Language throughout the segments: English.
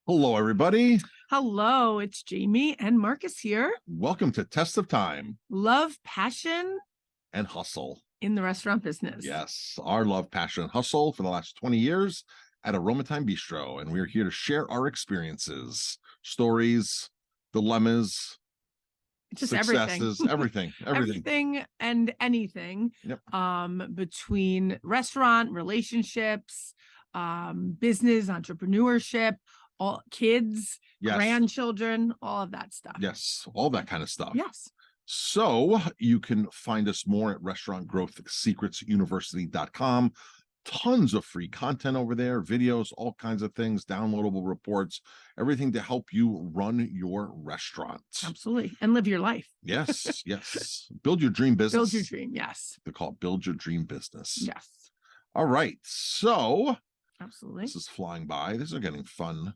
Hello, everybody. Hello, it's Jamie and Marcus here. Welcome to Test of Time Love, passion and Hustle. in the restaurant business. Yes, our love, passion, and hustle for the last 20 years at Aroma Time Bistro. And we're here to share our experiences, stories, dilemmas, Just successes, everything. everything and anything. Yep. Between restaurant, relationships, business, entrepreneurship, all kids, Yes. grandchildren, all of that stuff. Yes, all that kind of stuff. Yes. So you can find us more at restaurantgrowthsecretsuniversity.com. Tons of free content over there, videos, all kinds of things, downloadable reports, everything to help you run your restaurant. Absolutely. And live your life. Yes, yes. Build your dream business. Build your dream. Yes. They call it Build Your Dream Business. Yes. All right. So Absolutely. this is flying by. These are getting fun.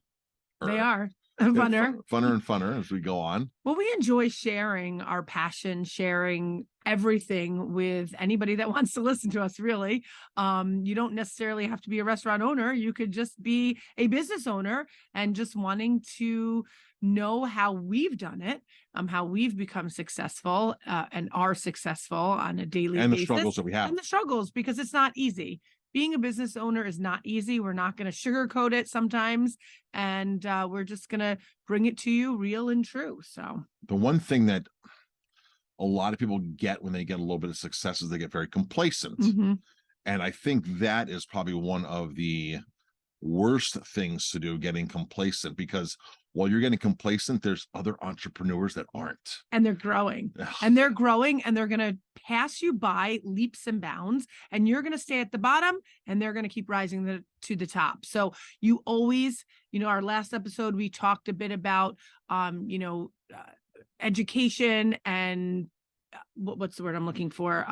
They are. Funner. Funner and funner as we go on. Well, we enjoy sharing our passion, sharing everything with anybody that wants to listen to us, really. You don't necessarily have to be a restaurant owner. You could just be a business owner and just wanting to know how we've done it, how we've become successful and are successful on a daily and basis. The struggles that we have. And the struggles, because it's not easy. Being a business owner is not easy. We're not going to sugarcoat it sometimes. And we're just going to bring it to you real and true. So the one thing that a lot of people get when they get a little bit of success is they get very complacent. Mm-hmm. And I think that is probably one of the worst things to do, getting complacent, because while you're getting complacent, there's other entrepreneurs that aren't. And they're growing. And they're growing, and they're going to pass you by leaps and bounds, and you're going to stay at the bottom, and they're going to keep rising to the top. So you always, our last episode, we talked a bit about, education and what's the word I'm looking for?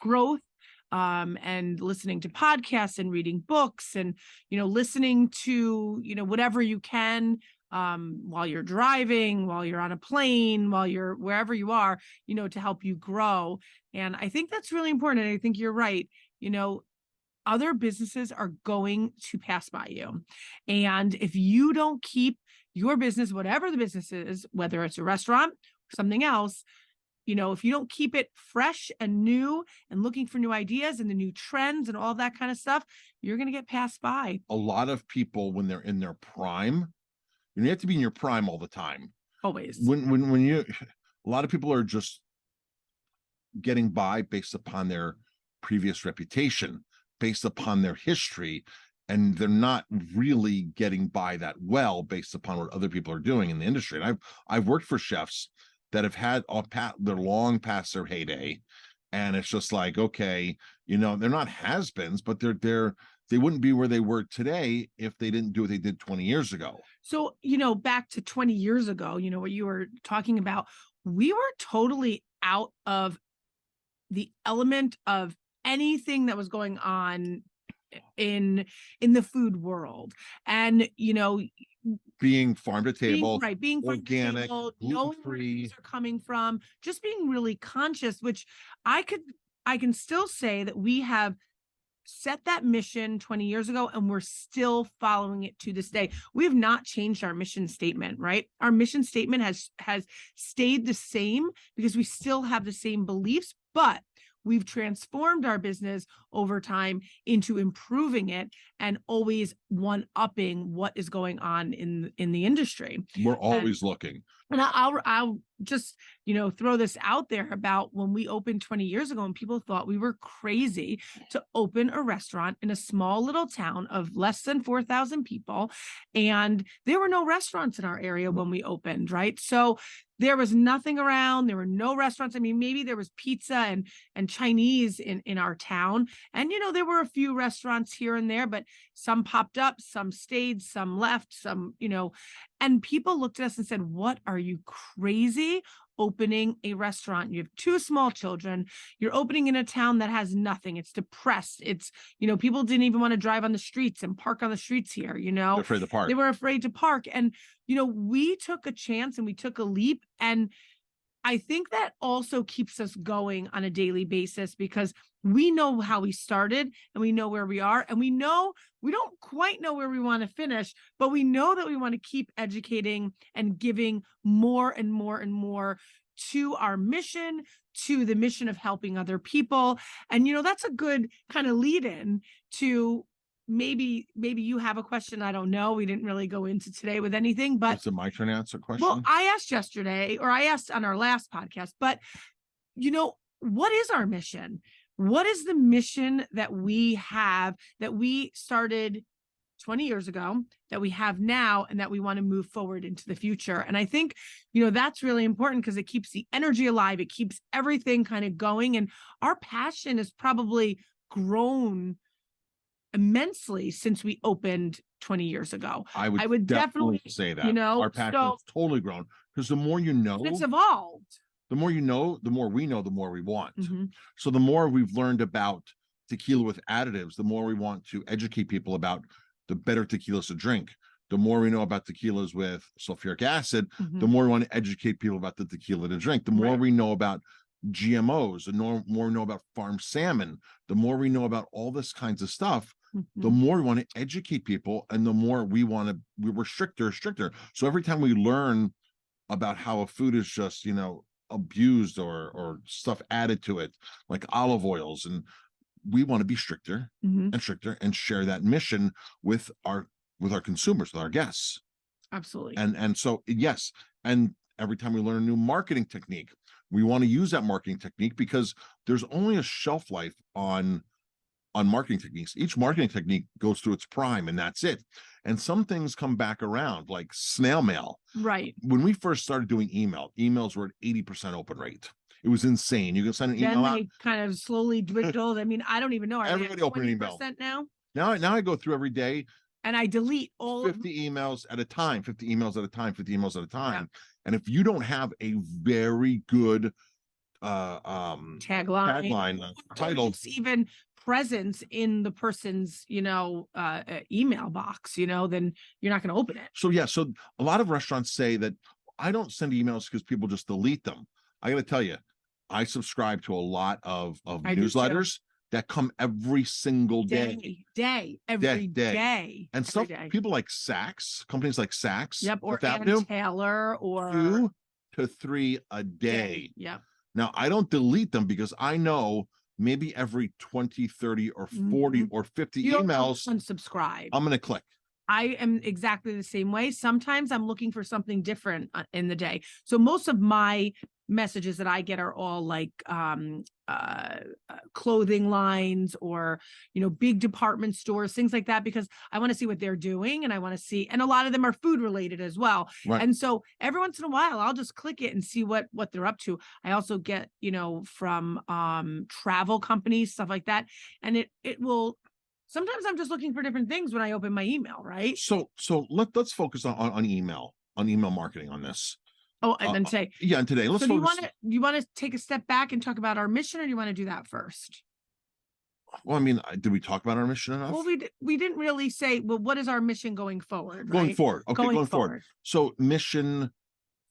Growth. And listening to podcasts and reading books and, listening to, whatever you can, while you're driving, while you're on a plane, while you're wherever you are, to help you grow. And I think that's really important. And I think you're right. Other businesses are going to pass by you. And if you don't keep your business, whatever the business is, whether it's a restaurant or something else, if you don't keep it fresh and new and looking for new ideas and the new trends and all that kind of stuff, you're going to get passed by. A lot of people, when they're in their prime, you have to be in your prime all the time. Always. A lot of people are just getting by based upon their previous reputation, based upon their history, and they're not really getting by that well based upon what other people are doing in the industry. And I've worked for chefs that have had they're long past their heyday, and it's just like, okay, they're not has-beens, but they wouldn't be where they were today if they didn't do what they did 20 years ago. So, back to 20 years ago, what you were talking about, we were totally out of the element of anything that was going on in the food world. And, being farm to table, being organic, knowing where things are coming from, just being really conscious, which I can still say that we have set that mission 20 years ago, and we're still following it to this day. We have not changed our mission statement, right? Our mission statement has stayed the same because we still have the same beliefs, but we've transformed our business over time into improving it and always one-upping what is going on in the industry. We're always looking. And I'll just, throw this out there about when we opened 20 years ago, and people thought we were crazy to open a restaurant in a small little town of less than 4,000 people. And there were no restaurants in our area when we opened, right? So there was nothing around. There were no restaurants. I mean, maybe there was pizza and Chinese in our town. And, there were a few restaurants here and there, but some popped up, some stayed, some left, some, and people looked at us and said, "What, are you crazy opening a restaurant? You have two small children. You're opening in a town that has nothing. It's depressed. It's, people didn't even want to drive on the streets and park on the streets here, They're afraid to park. They were afraid to park. And, we took a chance and we took a leap. And I think that also keeps us going on a daily basis, because we know how we started and we know where we are, and we know we don't quite know where we want to finish, but we know that we want to keep educating and giving more and more and more to our mission, to the mission of helping other people. And, that's a good kind of lead in to maybe you have a question. I don't know. We didn't really go into today with anything, but Is it my turn to answer a question? well, I asked yesterday, or I asked on our last podcast, but what is our mission? What is the mission that we have, that we started 20 years ago, that we have now, and that we want to move forward into the future? And I think, that's really important because it keeps the energy alive. It keeps everything kind of going. And our passion has probably grown immensely since we opened 20 years ago. I would definitely say that. Our passion has totally grown, because the more you know, it's evolved. The more you know, the more we know, the more we want. Mm-hmm. So the more we've learned about tequila with additives, the more we want to educate people about the better tequilas to drink. The more we know about tequilas with sulfuric acid, Mm-hmm. the more we want to educate people about the tequila to drink. The more Right. we know about GMOs, the more we know about farm salmon, the more we know about all this kinds of stuff, Mm-hmm. the more we want to educate people, and the more we're stricter. So every time we learn about how a food is just, abused or stuff added to it, like olive oils, and we want to be stricter Mm-hmm. and stricter and share that mission with our consumers, with our guests. Absolutely. And so, yes, and every time we learn a new marketing technique, we want to use that marketing technique, because there's only a shelf life on marketing techniques. Each marketing technique goes through its prime, and that's it. And some things come back around, like snail mail. Right. When we first started doing emails were at 80% open rate. It was insane. You can send an email Then out. they kind of slowly dwindled. I mean, I don't even know. Are Everybody they at open an email 20% now? Now I go through every day, And I delete all 50 emails at a time, 50 emails at a time, 50 emails at a time. And if you don't have a very good tagline titled, it's even presence in the person's email box, then you're not going to open it. so a lot of restaurants say that I don't send emails because people just delete them. I got to tell you, I subscribe to a lot of I do too. newsletters that come every single day. Every day. And every stuff, day. people like Saks, companies like Saks, Yep, or Fifth Ann Avenue, Taylor, or 2 to 3 a day. Yep. Now, I don't delete them, because I know maybe every 20, 30, or 40 or 50 You don't emails, unsubscribe. I'm going to click. I am exactly the same way. Sometimes I'm looking for something different in the day. So most of my messages that I get are all like clothing lines, or big department stores, things like that, because I want to see what they're doing, and I want to see, and a lot of them are food related as well. Right. And so every once in a while I'll just click it and see what they're up to. I also get from travel companies, stuff like that, and it will. Sometimes I'm just looking for different things when I open my email, right? So let's focus on email marketing on this. Oh, and then say, and today let's so do focus. you want to take a step back and talk about our mission, or do you want to do that first? Well, I mean, did we talk about our mission enough? Well, we didn't really say, well, what is our mission going forward? Going right? forward. Okay, going forward. So mission,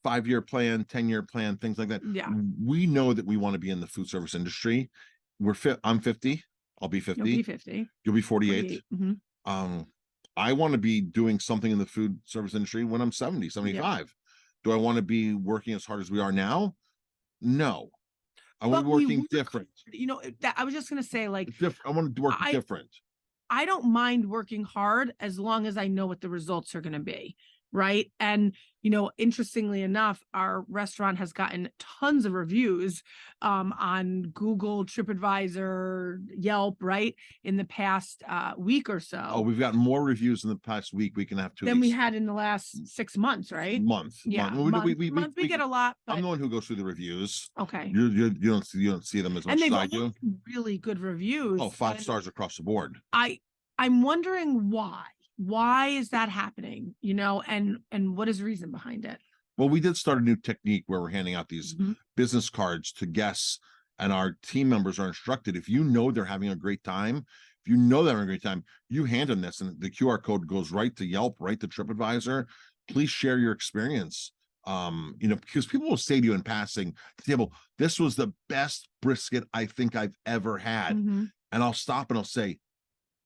5-year plan, 10-year plan, things like that. Yeah. We know that we want to be in the food service industry. I'm 50. I'll be 50. You'll be 50. You'll be 48. Mm-hmm. I want to be doing something in the food service industry when I'm 70, 75. Yeah. Do I want to be working as hard as we are now? No. I want to be working different. I was just going to say, like, I want to work different. I don't mind working hard as long as I know what the results are going to be. Right. And, interestingly enough, our restaurant has gotten tons of reviews on Google, TripAdvisor, Yelp, right, in the past week or so. Oh, we've gotten more reviews in the past week and a half, 2 weeks. Than we had in the last 6 months, right? Month. We get a lot. But... I'm the one who goes through the reviews. Okay. You don't see them as much as I do. Really good reviews. Oh, 5 stars across the board. I'm wondering why. Why is that happening? And what is the reason behind it? Well, we did start a new technique where we're handing out these business cards to guests, and our team members are instructed, if you know they're having a great time, you hand them this, and the QR code goes right to Yelp, right to TripAdvisor. Please share your experience Because people will say to you in passing at the table, this was the best brisket I think I've ever had. Mhm. And I'll stop and I'll say,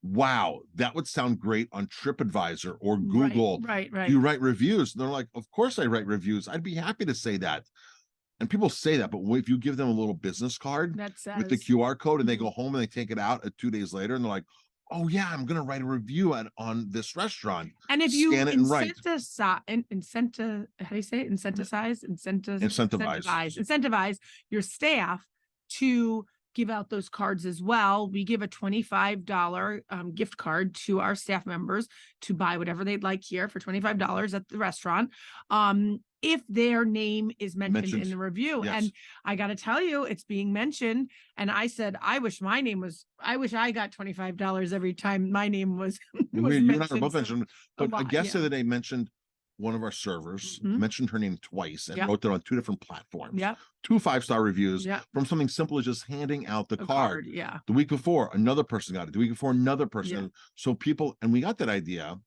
wow, that would sound great on TripAdvisor or Right, Google. right, Do right. you write reviews? And they're like, of course I write reviews. I'd be happy to say that. And people say that, but if you give them a little business card That with the says, QR code and they Mhm. go home and they take it out 2 days later and they're like, oh yeah, I'm gonna write a review on this restaurant. and if you Scan it and write. how do you say it? Incentivize. Incentivize your staff to give out those cards as well. We give a $25 gift card to our staff members to buy whatever they'd like here for $25 at the restaurant. If their name is mentioned in the review. Yes. And I got to tell you, it's being mentioned. And I said, I wish I got $25 every time my name was, You and I are both mentioned, but a lot, guest the yeah. other day mentioned one of our servers, Mhm. mentioned her name twice and Yep. wrote it on 2 different platforms. Yep. 2 5-star reviews Yep. from something simple as just handing out the A card. Yeah. The week before, another person got it. The week before, another person. Yeah. So people, and we got that idea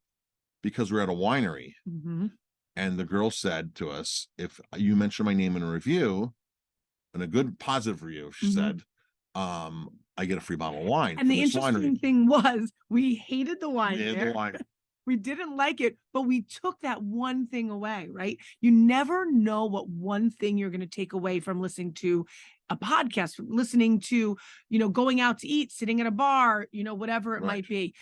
because we're at a winery. Mhm. And the girl said to us, if you mention my name in a review, and a good positive review, she Mhm. said, I get a free bottle of wine. And the from this interesting winery. thing was we hated the wine Yeah, the there. wine. We didn't like it, but we took that one thing away, right? You never know what one thing you're going to take away from listening to a podcast, listening to, going out to eat, sitting at a bar, whatever it Right. might be.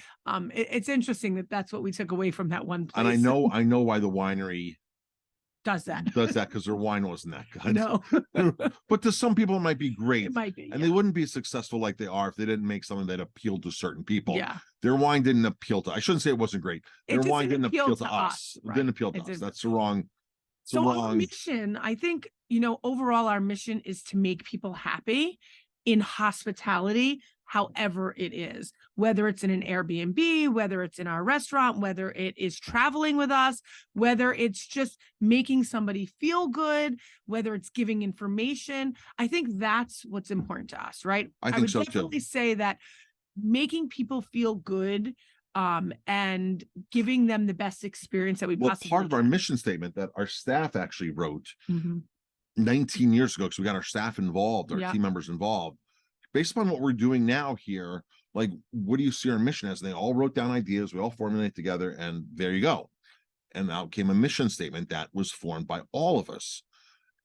It's interesting that that's what we took away from that one place. And I know why the winery does that. because their wine wasn't that good. No, But to some people it might be great. it might be. And they wouldn't be successful like they are if they didn't make something that appealed to certain people. Yeah. Their wine didn't appeal to, I shouldn't say it wasn't great. Their just wine didn't appeal to us. It right. didn't appeal to It us. didn't. That's the wrong. So our mission, I think, overall, our mission is to make people happy in hospitality, however it is, whether it's in an Airbnb, whether it's in our restaurant, whether it is traveling with us, whether it's just making somebody feel good, whether it's giving information. I think that's what's important to us, right? I think would so, definitely too. say that making people feel good and giving them the best experience that we possibly Part of our can. mission statement that our staff actually wrote Mhm. 19 years ago, because we got our staff involved, our Yeah. team members involved, based upon what we're doing now here, like, what do you see our mission as? And they all wrote down ideas, we all formulate together, and there you go. And out came a mission statement that was formed by all of us.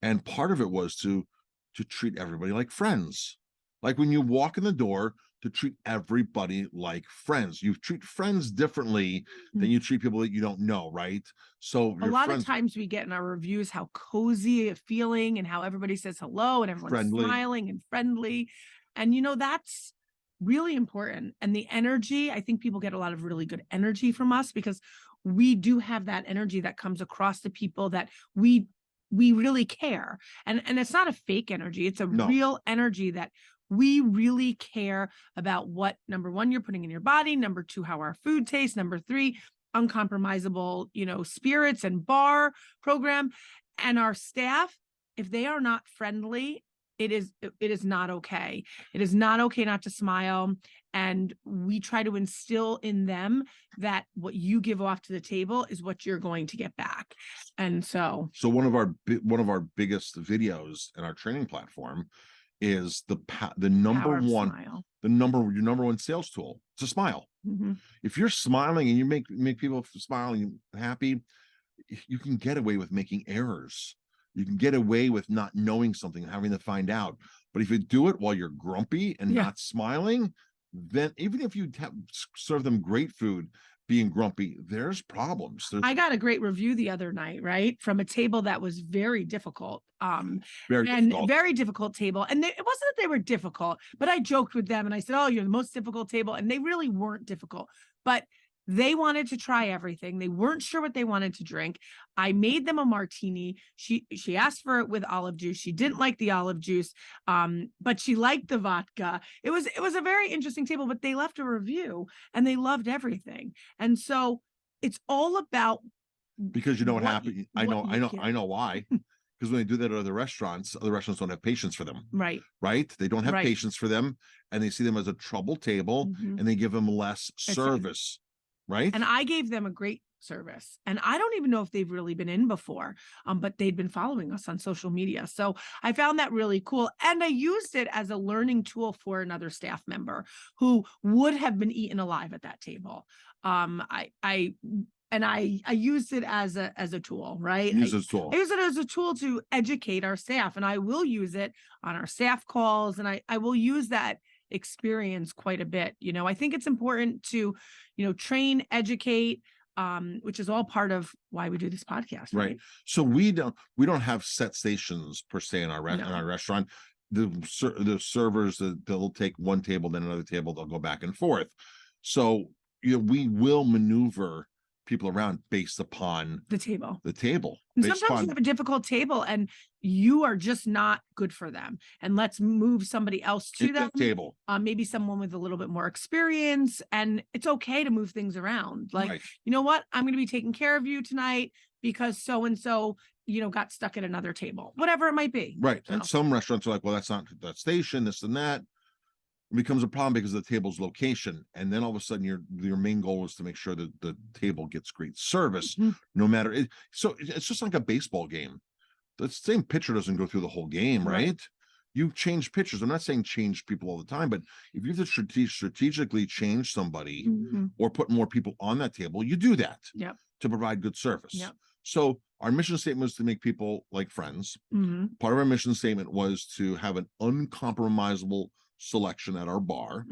And part of it was to treat everybody like friends. Like when you walk in the door, to treat everybody like friends. You treat friends differently than you treat people that you don't know, right? So a lot of times we get in our reviews how cozy a feeling and how everybody says hello and everyone's Friendly. smiling and friendly. And that's really important. And the energy, I think people get a lot of really good energy from us because we do have that energy that comes across to people that we really care. And it's not a fake energy. It's a real energy that we really care about what, number one, you're putting in your body, number two, how our food tastes, number three, uncompromisable, spirits and bar program. And our staff, if they are not friendly, it is not okay. It is not okay not to smile. And we try to instill in them that what you give off to the table is what you're going to get back. And so one of our biggest videos in our training platform is your number one sales tool. It's a smile. Mhm. If you're smiling and you make people smile and happy, you can get away with making errors. You can get away with not knowing something and having to find out. But if you do it while you're grumpy and not smiling, then even if you serve them great food, being grumpy, there's problems. I got a great review the other night, right? From a table that was very difficult. Very difficult table. And it wasn't that they were difficult, but I joked with them and I said, oh, you're the most difficult table. And they really weren't difficult, but they wanted to try everything. They weren't sure what they wanted to drink. I made them a martini. She asked for it with olive juice. She didn't like the olive juice, but she liked the vodka. It was a very interesting table, but they left a review and they loved everything. And so it's all about, because you know what happened. I know why. Because when they do that at other restaurants don't have patience for them. Right. They don't have patience for them, and they see them as a trouble table, and they give them less service. Right. And I gave them a great service. And I don't even know if they've really been in before, but they'd been following us on social media. So I found that really cool. And I used it as a learning tool for another staff member who would have been eaten alive at that table. I used it as a tool, right? Use this tool. I use it as a tool to educate our staff, and I will use it on our staff calls, and I will use that experience quite a bit. I think it's important to, train, educate, which is all part of why we do this podcast, right? So we don't have set stations per se in our in our restaurant. The servers, they'll take one table, then another table, they'll go back and forth. So we will maneuver people around based upon the table. And sometimes you have a difficult table and you are just not good for them. And let's move somebody else to that table. Maybe someone with a little bit more experience. And it's okay to move things around. Like, you know what? I'm going to be taking care of you tonight because so-and-so, got stuck at another table, whatever it might be. Right. So. And some restaurants are like, well, that's not that station, this and that. It becomes a problem because of the table's location, and then all of a sudden your main goal is to make sure that the table gets great service, no matter it. So it's just like a baseball game. The same pitcher doesn't go through the whole game, right? You change pitchers. I'm not saying change people all the time, but if you have to strategically change somebody or put more people on that table, you do that to provide good service. So our mission statement was to make people like friends. Part of our mission statement was to have an uncompromisable selection at our bar.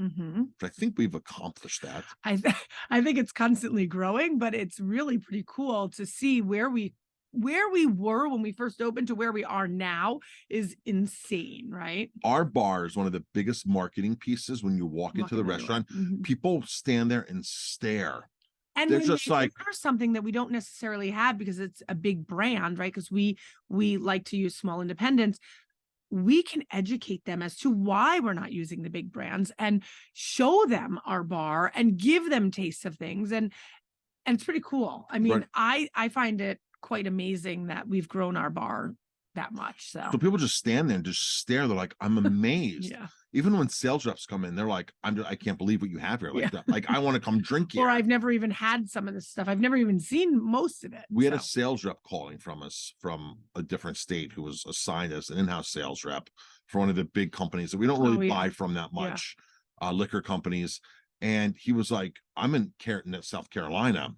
I think we've accomplished that. I think it's constantly growing, but it's really pretty cool to see where we were when we first opened to where we are now is insane, right? Our bar is one of the biggest marketing pieces when you walk into the restaurant. People stand there and stare. And they're just like, there's something that we don't necessarily have because it's a big brand, right? Because we like to use small independents. We can educate them as to why we're not using the big brands and show them our bar and give them tastes of things. And it's pretty cool. I mean, I find it quite amazing that we've grown our bar that much. So people just stand there and just stare. They're like, I'm amazed. Even when sales reps come in, they're like, I can't believe what you have here. Like, like I want to come drink here. Or I've never even had some of this stuff. I've never even seen most of it. We had a sales rep calling from us from a different state who was assigned as an in-house sales rep for one of the big companies that we don't really buy from that much, liquor companies. And he was like, I'm in South Carolina.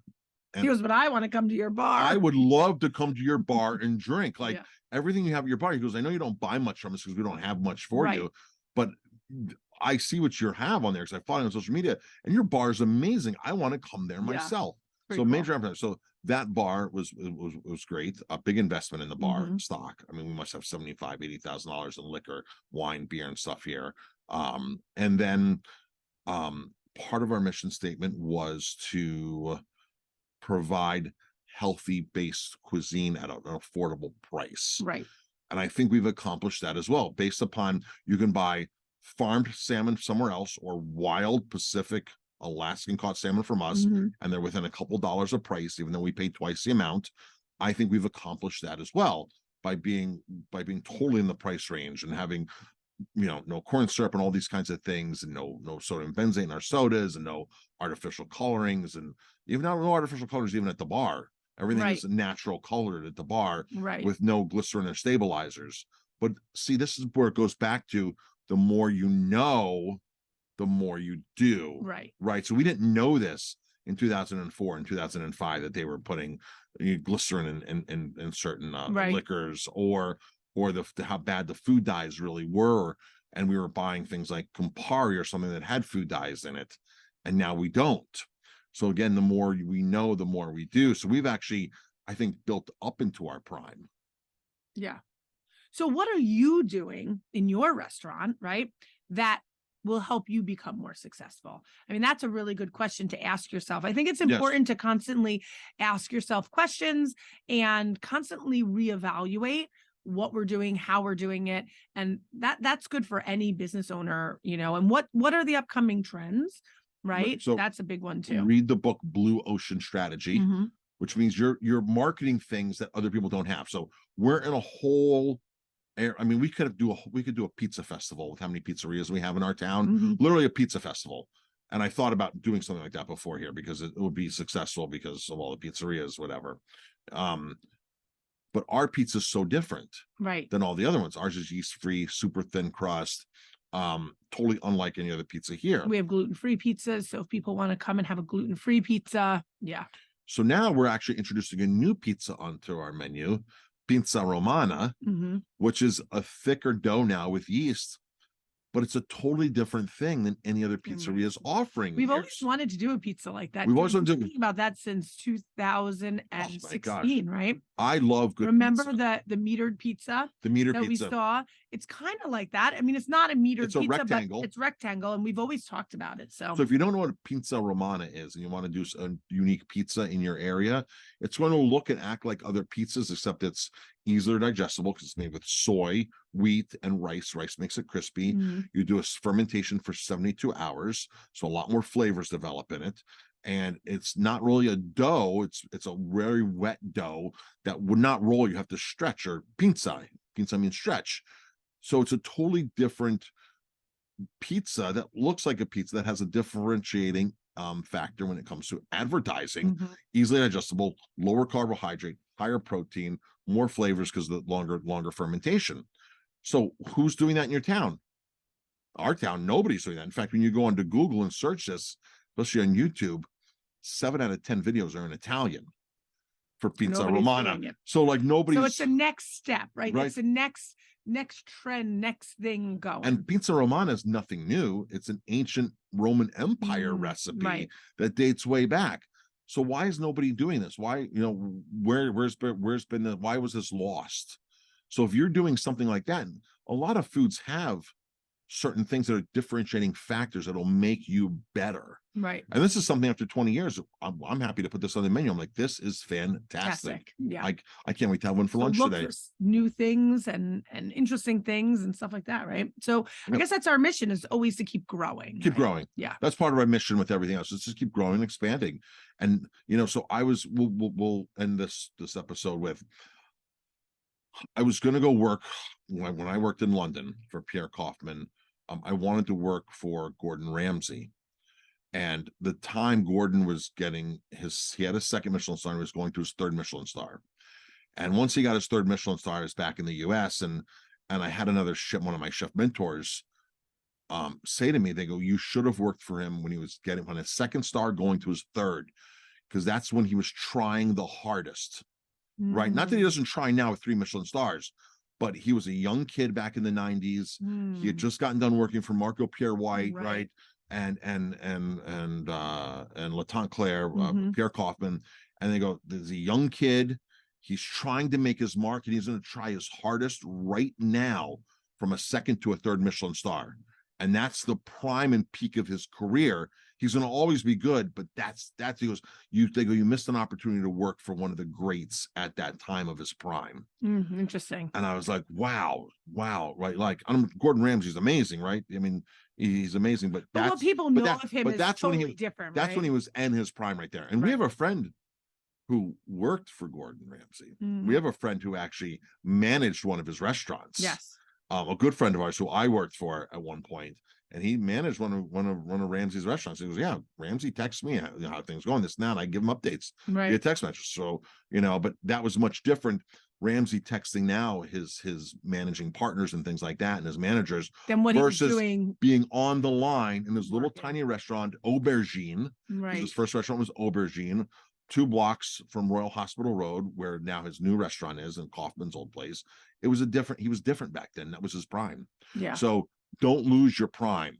And he goes, but I want to come to your bar. I would love to come to your bar and drink. Like everything you have at your bar. He goes, I know you don't buy much from us because we don't have much for you, but I see what you have on there because I follow you on social media and your bar is amazing. I want to come there myself. So major emphasis. So that bar was great. A big investment in the bar stock. I mean, we must have $75,000-$80,000 in liquor, wine, beer, and stuff here. And then part of our mission statement was to provide healthy based cuisine at an affordable price. Right. And I think we've accomplished that as well, based upon you can buy farmed salmon somewhere else or wild Pacific Alaskan caught salmon from us, and they're within a couple dollars of price, even though we pay twice the amount. I think we've accomplished that as well by being totally in the price range and having, no corn syrup and all these kinds of things, and no sodium benzene in our sodas, and no artificial colorings, and even no artificial colors even at the bar. Everything is natural colored at the bar, with no glycerin or stabilizers. But see, this is where it goes back to the more you know, the more you do. Right. So we didn't know this in 2004 and 2005 that they were putting glycerin in certain liquors, or how bad the food dyes really were. And we were buying things like Campari or something that had food dyes in it, and now we don't. So again, the more we know, the more we do. So we've actually, I think, built up into our prime. Yeah. So what are you doing in your restaurant, right, that will help you become more successful? I mean, that's a really good question to ask yourself. I think it's important to constantly ask yourself questions and constantly reevaluate what we're doing, how we're doing it. And that's good for any business owner, and what are the upcoming trends? Right. So that's a big one too. Read the book Blue Ocean Strategy, which means you're marketing things that other people don't have. So we're in a whole I mean, we could do a pizza festival with how many pizzerias we have in our town, literally a pizza festival. And I thought about doing something like that before here because it would be successful because of all the pizzerias, whatever. But our pizza is so different Right. than all the other ones. Ours is yeast-free, super thin crust, totally unlike any other pizza here. We have gluten-free pizzas. So if people want to come and have a gluten-free pizza, yeah. So now we're actually introducing a new pizza onto our menu, Pizza Romana, which is a thicker dough now with yeast, but it's a totally different thing than any other pizzeria is offering. We've always wanted to do a pizza like that. We've always wanted to thinking about that since 2016, right? I love good Remember pizza. the metered pizza The metered that pizza. we saw? It's kind of like that. I mean, it's not a metered It's a pizza, rectangle. but it's rectangle, and we've always talked about it. So if you don't know what a Pizza Romana is and you want to do a unique pizza in your area, it's going to look and act like other pizzas, except it's easier digestible because it's made with soy, wheat, and rice. Rice makes it crispy. You do a fermentation for 72 hours, so a lot more flavors develop in it. And it's not really a dough, it's a very wet dough that would not roll. You have to stretch, or pizza means stretch. So it's a totally different pizza that looks like a pizza that has a differentiating factor when it comes to advertising. Easily digestible, lower carbohydrate, higher protein, more flavors because of the longer fermentation. So who's doing that in your town? Our town, nobody's doing that. In fact, when you go onto Google and search this, especially on YouTube, 7 out of 10 videos are in Italian for Pizza Romana. So like nobody's. So it's the next step, right? It's the next trend, next thing going. And Pizza Romana is nothing new. It's an ancient Roman Empire recipe that dates way back. So why is nobody doing this? Why, where's been why was this lost? So if you're doing something like that, a lot of foods have certain things that are differentiating factors that'll make you better. Right. And this is something after 20 years, I'm happy to put this on the menu. I'm like, this is fantastic. Yeah. I can't wait to have one for lunch today. For new things and interesting things and stuff like that, right? So I guess that's our mission, is always to keep growing. Growing. Yeah. That's part of our mission with everything else. Is just keep growing and expanding. And so we'll end this episode with, I was going to go work when I worked in London for Pierre Kaufman. I wanted to work for Gordon Ramsay. And the time Gordon was getting he had a second Michelin star, he was going to his third Michelin star. And once he got his third Michelin star, I was back in the US, and I had another one of my chef mentors say to me, they go, you should have worked for him when he was getting on his second star going to his third, because that's when he was trying the hardest. Right. Not that he doesn't try now with 3 Michelin stars, but he was a young kid back in the 90s. He had just gotten done working for Marco Pierre White, right? And Le Temps Clair, Pierre Kaufman. And they go, there's a young kid. He's trying to make his mark, and he's going to try his hardest right now from a second to a third Michelin star. And that's the prime and peak of his career. He's going to always be good, but that's he goes, you missed an opportunity to work for one of the greats at that time of his prime. Interesting. And I was like, wow, right? Like, Gordon Ramsay's amazing, right? I mean, he's amazing, but what people know of him is totally different. That's when he was in his prime right there. And we have a friend who worked for Gordon Ramsay. We have a friend who actually managed one of his restaurants. Yes. A good friend of ours who I worked for at one point, and he managed one of Ramsay's restaurants. He goes, yeah, Ramsay texts me how things going, this and that, and I give him updates via text message. So, but that was much different. Ramsay texting now his managing partners and things like that, and his managers, than what versus he was doing being on the line in his little tiny restaurant, Aubergine. Right. His first restaurant was Aubergine, 2 blocks from Royal Hospital Road, where now his new restaurant is, in Kaufman's old place. He was different back then. That was his prime. Yeah. So don't lose your prime.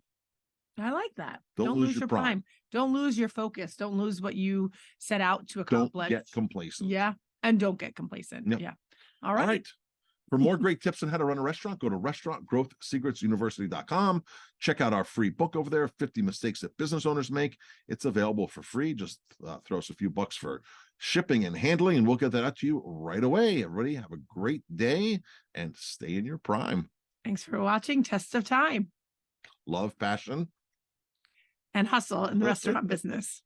I like that. Don't lose your prime. Don't lose your focus. Don't lose what you set out to accomplish. Don't get complacent. Yeah. And don't get complacent. Yep. Yeah. All right. For more great tips on how to run a restaurant, go to restaurantgrowthsecretsuniversity.com. Check out our free book over there, 50 Mistakes That Business Owners Make. It's available for free. Just throw us a few bucks for shipping and handling, and we'll get that out to you right away. Everybody have a great day and stay in your prime. Thanks for watching Test of Time. Love, passion, and hustle in the restaurant business.